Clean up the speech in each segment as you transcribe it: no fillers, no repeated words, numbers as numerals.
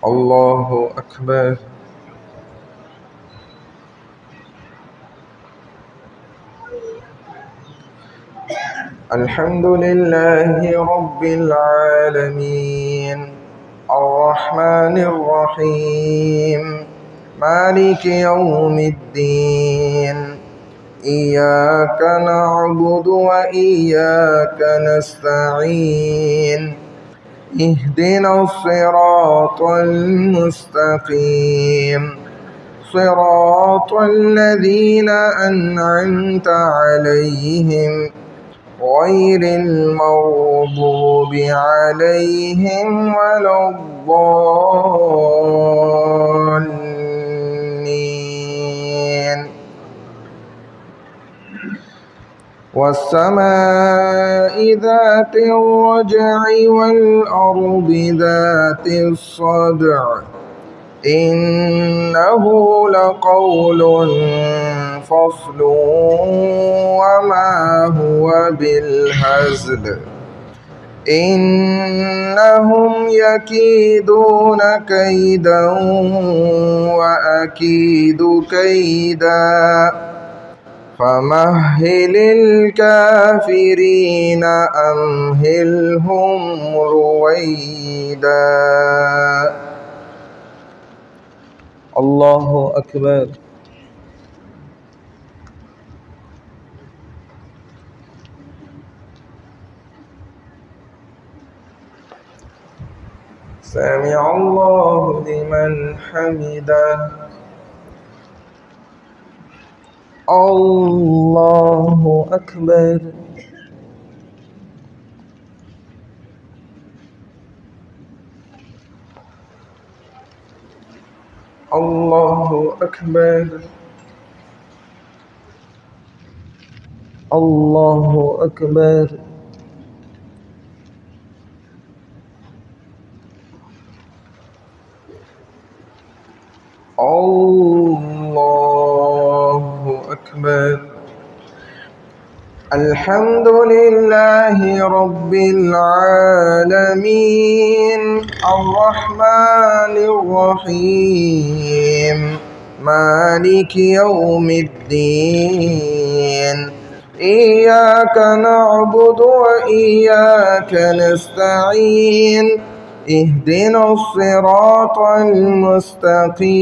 الله أكبر. الحمد لله رب العالمين الرحمن الرحيم مالك يوم الدين إياك نعبد وإياك نستعين اهدنا الصراط المستقيم صراط الذين أنعمت عليهم غير المغضوب عليهم ولا الضالين. والسماء ذات الرجع والأرض ذات الصدع إنه لقول فصل وما هو بالهزل إنهم يكيدون كيدا وأكيد كيدا فمهل الكافرين أمهلهم رويدا. الله أكبر. سمع الله لمن حمده. الله أكبر. الله أكبر. الله أكبر. الله أكبر. الحمد لله رب العالمين الرحمن الرحيم مالك يوم الدين إياك نعبد وإياك نستعين اهدنا الصراط المستقيم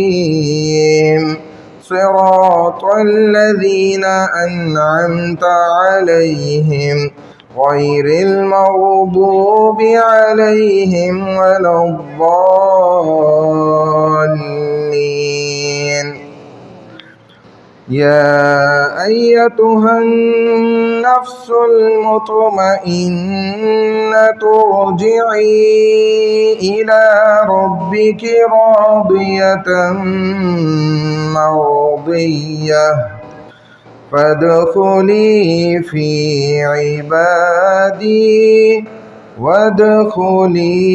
صراط الذين أنعمت عليهم غير المغضوب عليهم ولا الضالين. يا أيتها النفس المطمئنة ارجعي إلى ربك راضية مرضية فادخلي في عبادي وادخلي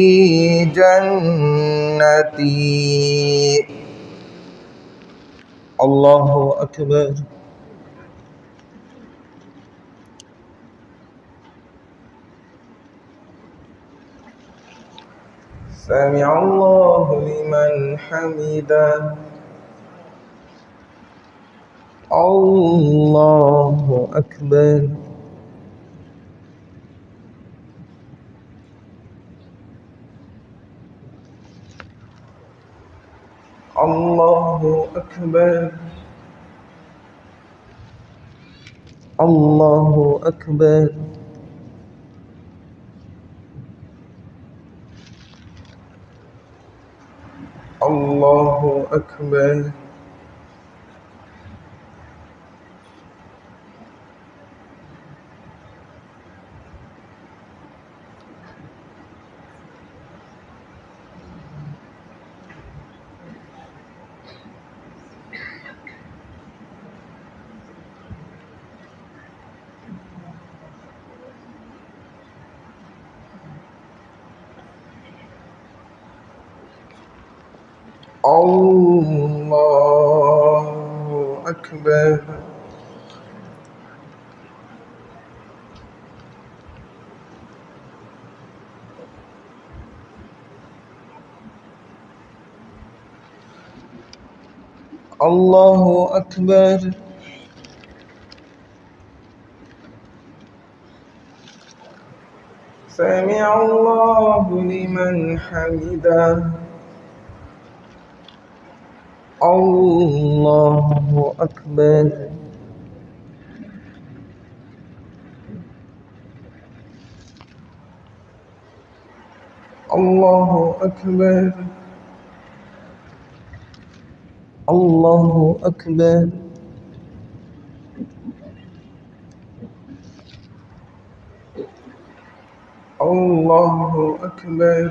جنتي. الله أكبر. سمع الله لمن حمده. الله أكبر. الله أكبر. الله أكبر. الله أكبر. الله أكبر. الله أكبر. سمع الله لمن حمده. الله أكبر. الله أكبر. الله أكبر. الله أكبر.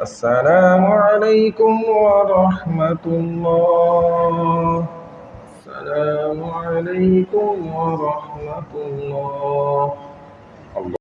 السلام عليكم ورحمة الله. السلام عليكم ورحمة الله.